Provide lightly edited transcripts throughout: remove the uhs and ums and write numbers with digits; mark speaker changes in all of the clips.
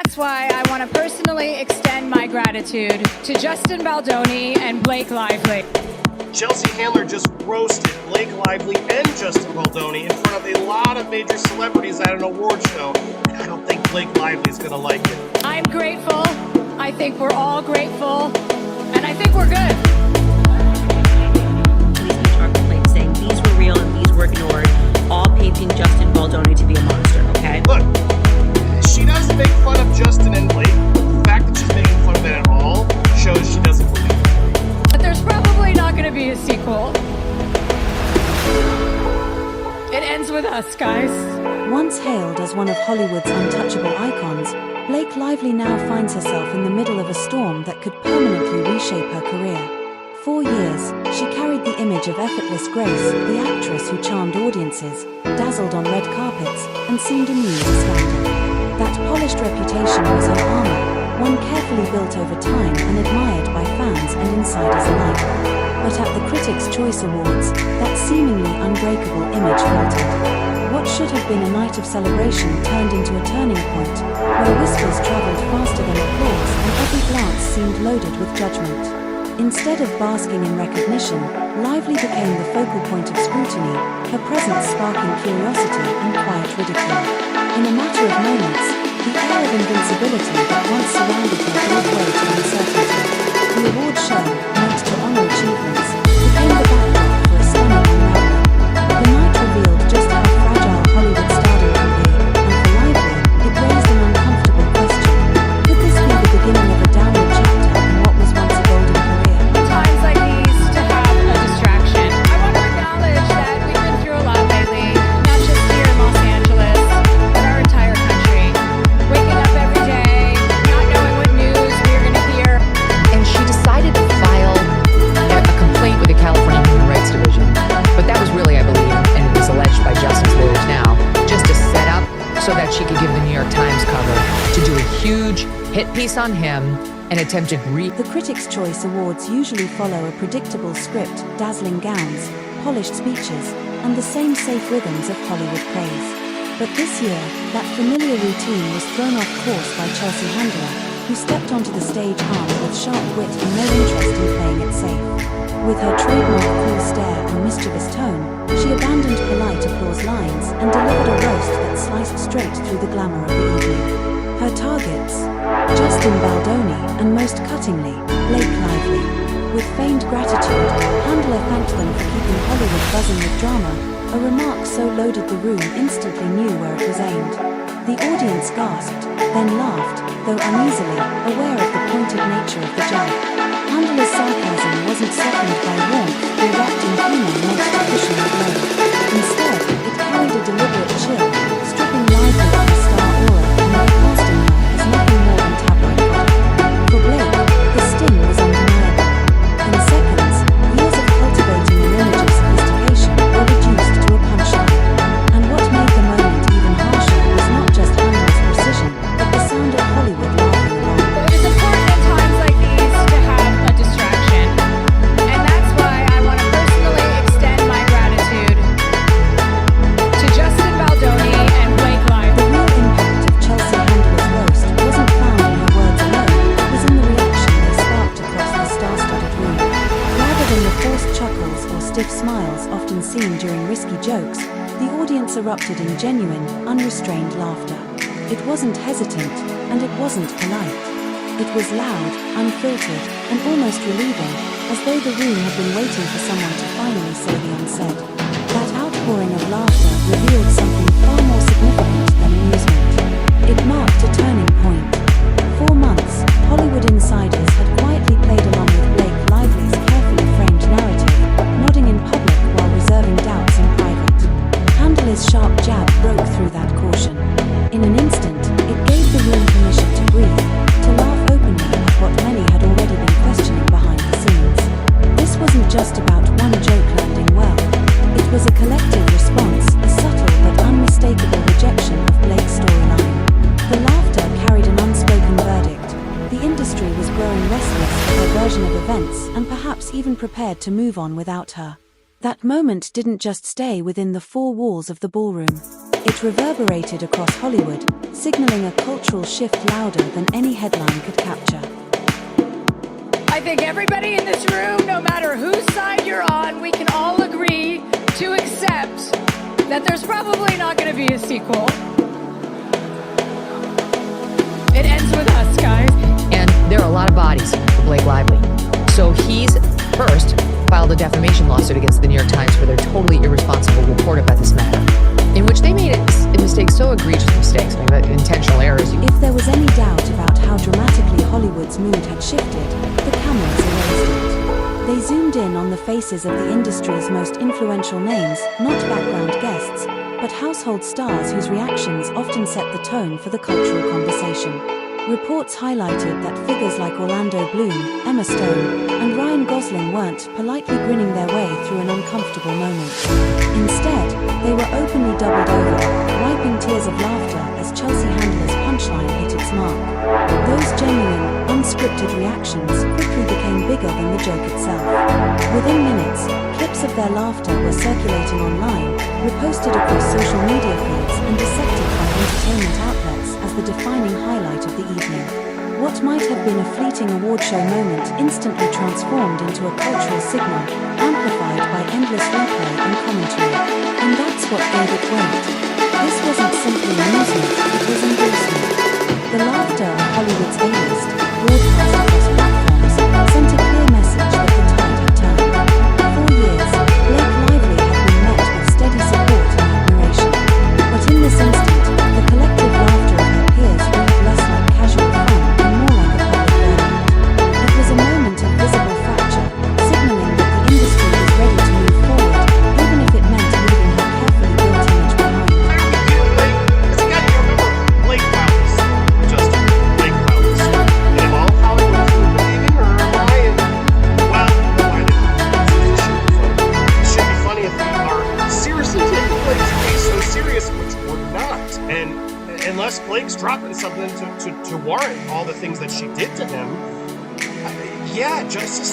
Speaker 1: That's why I want to personally extend my gratitude to Justin Baldoni and Blake Lively.
Speaker 2: Chelsea Handler just roasted Blake Lively and Justin Baldoni in front of a lot of major celebrities at an award show. And I don't think Blake Lively is going to like it.
Speaker 1: I'm grateful. I think we're all grateful. And I think we're good.
Speaker 3: Please saying these were real and these were ignored, all painting Justin Baldoni to be a monster, okay?
Speaker 2: Look, she does make fun of Justin and Blake. The fact that she's making fun of it at all shows she doesn't believe it.
Speaker 1: But there's probably not going to be a sequel. It ends with us, guys.
Speaker 4: Once hailed as one of Hollywood's untouchable icons, Blake Lively now finds herself in the middle of a storm that could permanently reshape her career. For years, she carried the image of effortless grace, the actress who charmed audiences, dazzled on red carpets, and seemed immune to scandal. That polished reputation was her armor, one carefully built over time and admired by fans and insiders alike. But at the Critics' Choice Awards, that seemingly unbreakable image faltered. What should have been a night of celebration turned into a turning point, where whispers traveled faster than applause and every glance seemed loaded with judgment. Instead of basking in recognition, Lively became the focal point of scrutiny, her presence sparking curiosity and quiet ridicule. In a matter of moments, the air of invincibility that once surrounded her gave way to uncertainty. The award show, meant to honor achievements, became the backdrop for a stunning unraveling. The night revealed just how fragile Hollywood stardom can be, and for Lively, it raised an uncomfortable question. Could this be the beginning of a downward chapter in what was once a golden career?
Speaker 1: Times like these to have a distraction. I want to acknowledge that we've been through a lot lately, not just here in Los Angeles, but our entire country. Waking up every day, not knowing what news we're going to hear.
Speaker 5: And she decided to file a complaint with the California Human Rights Division. But that was really, I believe, and it was alleged by Justin's lawyers now, just a setup so that she could give the New York Times cover to do a huge hit piece on him and attempted
Speaker 4: The Critics' Choice Awards usually follow a predictable script, dazzling gowns, polished speeches, and the same safe rhythms of Hollywood praise. But this year, that familiar routine was thrown off course by Chelsea Handler, who stepped onto the stage armed with sharp wit and no interest in playing it safe. With her trademark cool stare and mischievous tone, she abandoned polite applause lines and delivered a roast that sliced straight through the glamour of the evening. Her targets? Justin Baldoni, and most cuttingly, Blake Lively. With feigned gratitude, Handler thanked them for keeping Hollywood buzzing with drama. A remark so loaded the room instantly knew where it was aimed. The audience gasped, then laughed, though uneasily, aware of the pointed nature of the jab. Handler's sarcasm wasn't softened by warmth or wrapped in humor meant to cushion the blow. Instead, it carried a deliberate chill, stripping Lively of her star aura and recasting her as nothing more than tabloid fodder. For Blake, the sting was undeniable. In seconds, years of cultivating an image of sophistication were reduced to a punchline. And what made the moment even harsher was not just Handler's precision, but the sound of Hollywood laughing along.
Speaker 1: It is important in times like these to have a distraction. And that's why I want to personally extend my gratitude to Justin Baldoni and Blake Lively.
Speaker 4: The real impact of Chelsea Handler's roast wasn't found in her words alone, it was in the reaction they sparked across the star-studded room. Rather than the forced chuckles or stiff smiles often seen during risky jokes, the audience erupted in genuine, unrestrained laughter. It wasn't hesitant, and it wasn't polite. It was loud, unfiltered, and almost relieving, as though the room had been waiting for someone to finally say the unsaid. That outpouring of laughter revealed something far more significant than amusement. It marked a turning point. For months, Hollywood insiders had quietly played along with Blake Lively's carefully framed narrative, nodding in public while reserving doubts in private. Handler's sharp jab broke through that caution. In an instant, it gave the room permission to breathe, to laugh openly at what many had already been questioning behind the scenes. This wasn't just about one joke landing well. It was a collective response, a subtle but unmistakable rejection of Blake's storyline. The laughter carried an unspoken verdict. The industry was growing restless with her version of events and perhaps even prepared to move on without her. That moment didn't just stay within the four walls of the ballroom. It reverberated across Hollywood, signaling a cultural shift louder than any headline could capture.
Speaker 1: I think everybody in this room, no matter whose side you're on, we can all agree to accept that there's probably not going to be a sequel. It ends with us, guys.
Speaker 5: And there are a lot of bodies for Blake Lively. So he's first filed a defamation lawsuit against the New York Times for their totally irresponsible report about this matter, in which they made a mistake, so egregious mistakes, intentional errors.
Speaker 4: If there was any doubt about how dramatically Hollywood's mood had shifted, the cameras erased it. They zoomed in on the faces of the industry's most influential names, not background guests, but household stars whose reactions often set the tone for the cultural conversation. Reports highlighted that figures like Orlando Bloom, Emma Stone, and Ryan Gosling weren't politely grinning their way through an uncomfortable moment. Instead, they were openly doubled over, wiping tears of laughter as Chelsea Handler's punchline hit its mark. Those genuine, unscripted reactions quickly became bigger than the joke itself. Within minutes, clips of their laughter were circulating online, reposted across social media feeds, and dissected by entertainment outlets as the defining highlight of the evening. What might have been a fleeting award show moment instantly transformed into a cultural signal, amplified by endless replay and commentary. And that's what gave it weight. This wasn't simply amusement, it was endorsement. The laughter of Hollywood's A-list, broadcast across platforms, sent a clear message that the tide had turned. For years, Blake Lively had been met with steady support and admiration. But in this instant, the collective laughter of her peers read less like casual fun and more like a public verdict. It was a moment of visible fracture, signaling that the industry was ready to move forward, even if it meant leaving her carefully built image behind.
Speaker 2: Because you gotta remember Blake Lively's Justin Blake Lively's. And if all Hollywood is believing her, Ryan, well, why not? It should be funny if we are seriously taking Blake's case so serious, which we're not. And unless Blake's dropping something to warrant all the things that she did to him, yeah, Justin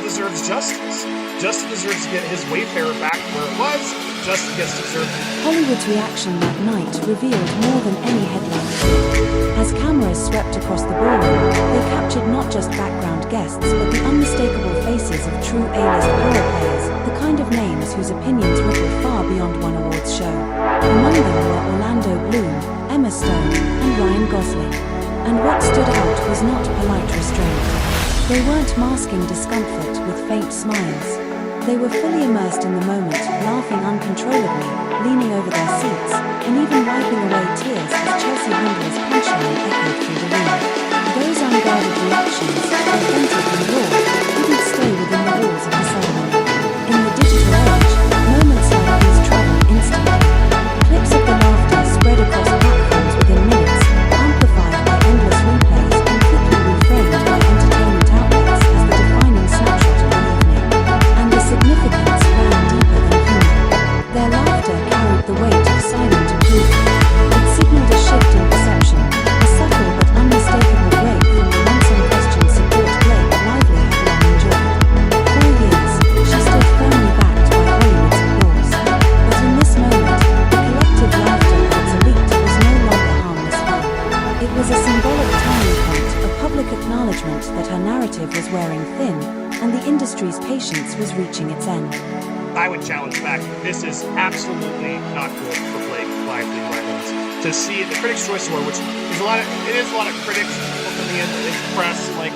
Speaker 2: deserves justice. Justin deserves to get his Wayfarer back where it was. Justin gets deserved.
Speaker 4: Hollywood's reaction that night revealed more than any headline could. As cameras swept across the ballroom, they captured not just background guests but the unmistakable faces of true A-list power players, the kind of names whose opinions rippled far beyond one awards show. Among them were Orlando Bloom, Emma Stone, and Ryan Gosling. And what stood out was not polite restraint. They weren't masking discomfort with faint smiles. They were fully immersed in the moment, laughing uncontrollably, leaning over their seats, and even wiping away tears as Chelsea Handler's punchline echoed through the room. Those unguarded reactions, authentic and raw, didn't stay within the walls of the ceremony. In the digital age, moments like these travel instantly. Clips of the laughter spread across platforms within minutes, amplified by endless replays and quickly reframed by entertainment outlets as the defining snapshot of the evening. And the significance ran deeper than humor. Their laughter carried the weight of silent approval. It signaled a shift in perception, a subtle but unmistakable break from the once unquestioned support Blake Lively had long enjoyed. For years, she stood firmly backed by Hollywood's applause. But in this moment, the collective laughter of its elite was no longer harmless fun. It was a symbolic turning point, a public acknowledgement that her narrative was wearing thin, and the industry's patience was reaching its end.
Speaker 2: I would challenge back. This is absolutely not good for Blake Lively right now. To see the Critics' Choice Award, which is a lot of critics, people coming in, the press, like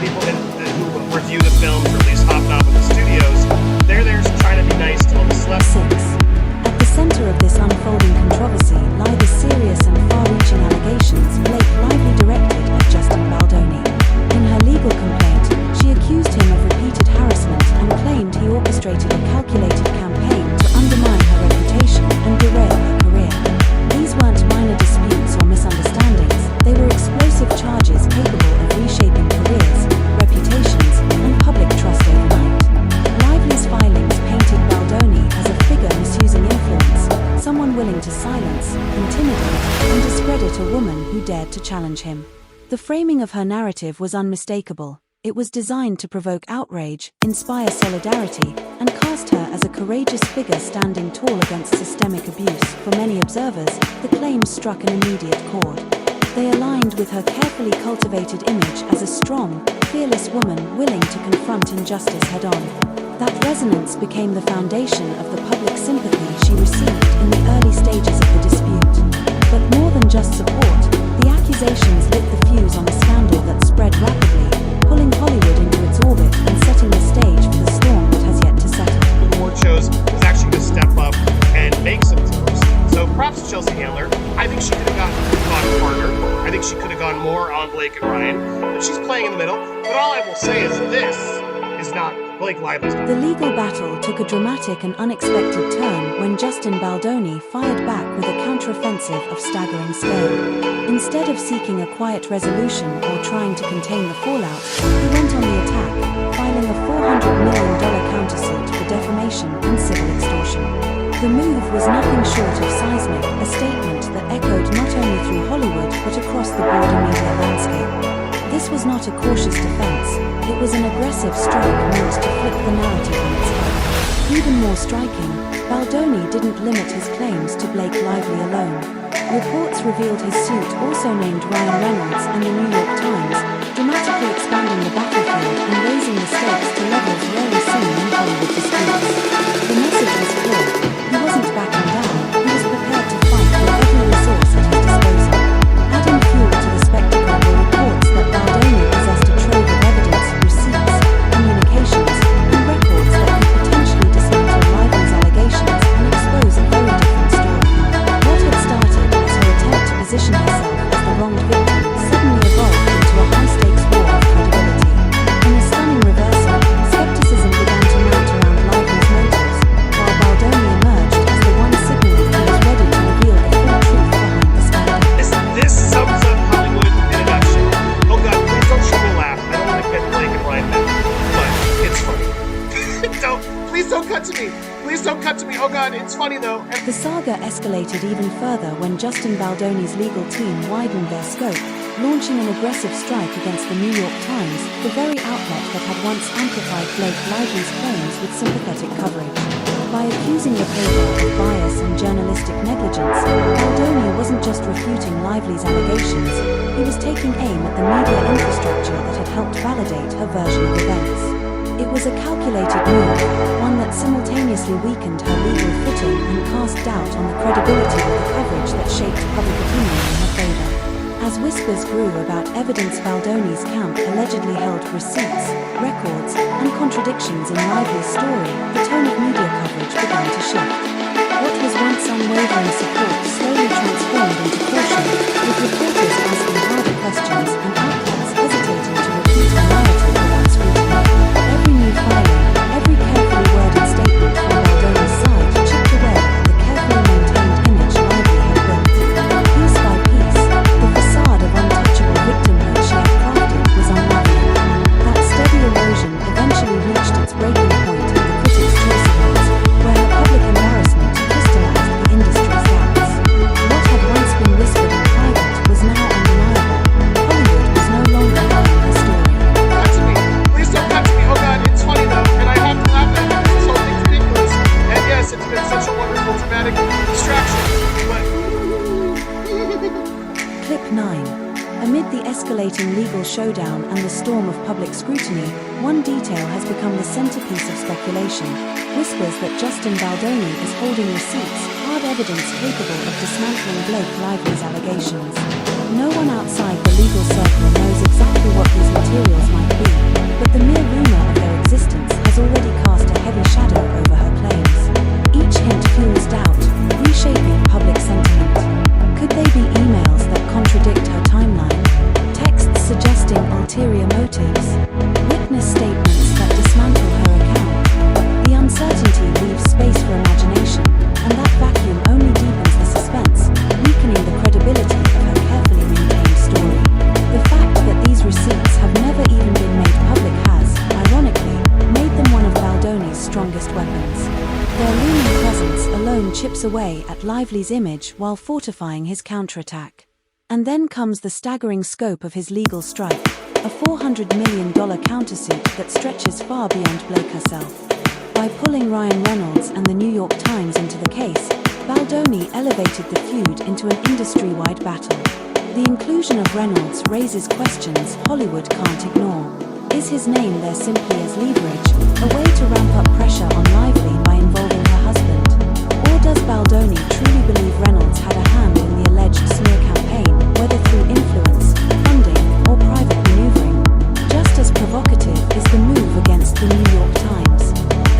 Speaker 2: people who review the films or at least hobnob with the studios. They're there trying to be nice to all the celebrities.
Speaker 4: 6. At the center of this unfolding controversy lie the serious and far-reaching allegations Blake Lively directed at Justin Baldoni. In her legal complaint, she accused him of repeated harassment and claimed he orchestrated a calculated campaign to undermine her reputation and derail her career. These weren't minor disputes or misunderstandings, they were explosive charges capable of reshaping careers, reputations, and public trust overnight. Lively's filings painted Baldoni as a figure misusing influence, someone willing to silence, intimidate, and discredit a woman who dared to challenge him. The framing of her narrative was unmistakable. It was designed to provoke outrage, inspire solidarity, and cast her as a courageous figure standing tall against systemic abuse. For many observers, the claims struck an immediate chord. They aligned with her carefully cultivated image as a strong, fearless woman willing to confront injustice head-on. That resonance became the foundation of the public sympathy she received in the early stages of the dispute. But more than just support, the accusations lit the fuse on a scandal that spread rapidly, pulling Hollywood into its orbit and setting the stage for the storm that has yet to settle.
Speaker 2: The award shows was actually going to step up and make some moves. So props to Chelsea Handler. I think she could have gone harder. I think she could have gone more on Blake and Ryan, but she's playing in the middle. But all I will say is this is not Blake Lively's.
Speaker 4: The legal battle took a dramatic and unexpected turn when Justin Baldoni fired back with a counteroffensive of staggering scale. Instead of seeking a quiet resolution or trying to contain the fallout, he went on the attack, filing a $400 million countersuit for defamation and civil extortion. The move was nothing short of seismic, a statement that echoed not only through Hollywood but across the broader media landscape. This was not a cautious defense, it was an aggressive strike meant to flip the narrative on its head. Even more striking, Baldoni didn't limit his claims to Blake Lively alone. Reports revealed his suit also named Ryan Reynolds and the New York Times, dramatically expanding the battlefield and raising the stakes to levels rarely seen in Hollywood disputes. The message was clear: he wasn't backing down, he was prepared to fight with every resource at his disposal. Adding fuel to the spectacle were reports that Baldoni possessed a trove of evidence, receipts, communications, and records that could potentially dismantle Lively's allegations and expose a very different story. What had started as her attempt to position herself as the wronged victim suddenly evolved into a high-stakes war of credibility. In a stunning reversal, skepticism began to mount around Lively's motives, while Baldoni emerged as the one signaling he was ready to reveal the full truth behind the scandal.
Speaker 2: This sums up Hollywood in a nutshell. Oh God, please don't show me laugh. I don't want to get Blake and Ryan back, but it's funny. Please don't cut to me. Please don't cut to me. Oh God, it's funny though.
Speaker 4: The saga escalated even further when Justin Baldoni's legal team widened their scope, launching an aggressive strike against the New York Times, the very outlet that had once amplified Blake Lively's claims with sympathetic coverage. By accusing the paper of bias and journalistic negligence, Baldoni wasn't just refuting Lively's allegations, he was taking aim at the media infrastructure that had helped validate her version of events. It was a calculated move, one that simultaneously weakened her legal footing and cast doubt on the credibility of the coverage that shaped public opinion in her favor. As whispers grew about evidence Baldoni's camp allegedly held receipts, records, and contradictions in Lively's story, the tone of media coverage began to shift. What was once unwavering support slowly transformed into caution, with reporters asking harder questions and outlets hesitating to repeat the narrative without scrutiny. Every new filing, every carefully worded statement from Baldoni's side chipped away at the carefully maintained image Lively had built. Piece by piece, the facade of untouchable victimhood she had crafted was unraveling. That steady erosion eventually reached its breaking point at the Critics' Choice Awards, where her public embarrassment crystallized the industry's doubts. What had once been whispered in private was now undeniable. Hollywood was no longer hiding her story.
Speaker 2: Cut to me. Please don't cut to me. Oh God, it's funny though, and I have to laugh at it. This whole thing's ridiculous. And yes, it's been such a wonderful, dramatic distraction. But
Speaker 4: Clip 9. Amid the escalating legal showdown and the storm of public scrutiny, one detail has become the centerpiece of speculation. Whispers that Justin Baldoni is holding receipts, hard evidence capable of dismantling Blake Lively's allegations. No one outside the legal circle knows exactly what these materials might be, but the mere rumor of their existence has already cast a heavy shadow over her claims. Each hint fuels doubt, reshaping public sentiment. Could they be emails that contradict her timeline? Texts suggesting ulterior motives? Witness statements that dismantle her account? The uncertainty leaves space for imagination, and that vacuum only deepens the suspense, weakening the credibility of her carefully maintained story. The fact that these receipts have never even been made public has, ironically, made them one of Baldoni's strongest weapons. Their looming presence alone chips away at Lively's image while fortifying his counterattack. And then comes the staggering scope of his legal strike. a $400 million countersuit that stretches far beyond Blake herself. By pulling Ryan Reynolds and the New York Times into the case, Baldoni elevated the feud into an industry-wide battle. The inclusion of Reynolds raises questions Hollywood can't ignore. Is his name there simply as leverage, a way to ramp up pressure on Lively by involving her husband? Or does Baldoni truly believe Reynolds had a hand in the alleged smear campaign, whether through influence, funding, or private maneuvering? Just as provocative is the move against the New York Times.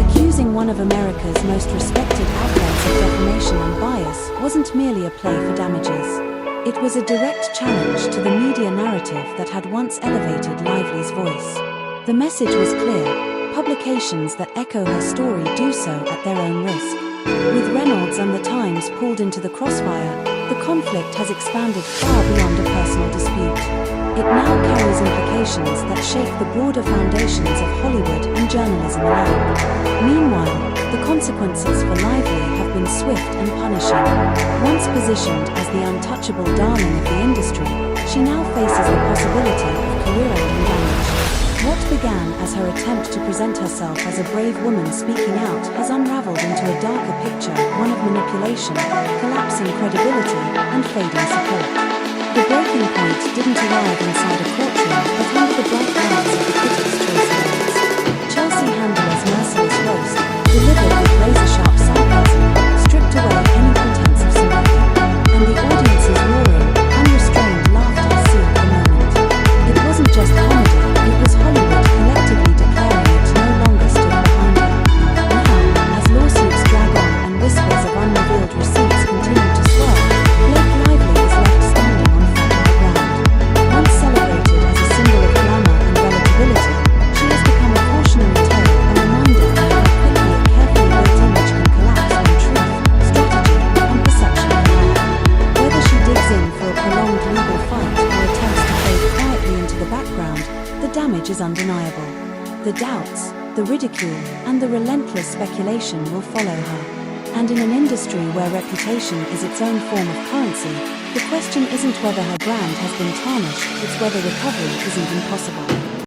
Speaker 4: Accusing one of America's most respected outlets of defamation and bias wasn't merely a play for damages. It was a direct challenge to the media narrative that had once elevated Lively's voice. The message was clear: publications that echo her story do so at their own risk. With Reynolds and the Times pulled into the crossfire, the conflict has expanded far beyond a personal dispute. It now carries implications that shake the broader foundations of Hollywood and journalism alike. Meanwhile, the consequences for Lively have been swift and punishing. Once positioned as the untouchable darling of the industry, she now faces the possibility of career-ending damage. What began as her attempt to present herself as a brave woman speaking out has unraveled into a darker picture, one of manipulation, collapsing credibility, and fading support. The breaking point didn't arrive inside a courtroom, but under the bright lights of the Critics' Choice Awards. Chelsea Handler's merciless roast, delivered with razor-sharp sarcasm, stripped away any pretense of sympathy, and the audience's roaring, unrestrained laughter sealed the moment. It wasn't just comedy, it was Hollywood collectively declaring it no longer stood behind her. Now, as lawsuits drag on and whispers of unrevealed receipts continue to swirl, Blake Lively is left standing on fragile ground. Once celebrated as a symbol of glamour and relatability, she has become a cautionary tale, a reminder of how quickly a carefully built image can collapse when truth, strategy, and perception collide. Whether she digs in for a prolonged legal fight or attempts to fade quietly into the background, the damage is undeniable. The doubts, the ridicule, and the relentless speculation will follow her. And in an industry where reputation is its own form of currency, the question isn't whether her brand has been tarnished, it's whether recovery isn't impossible.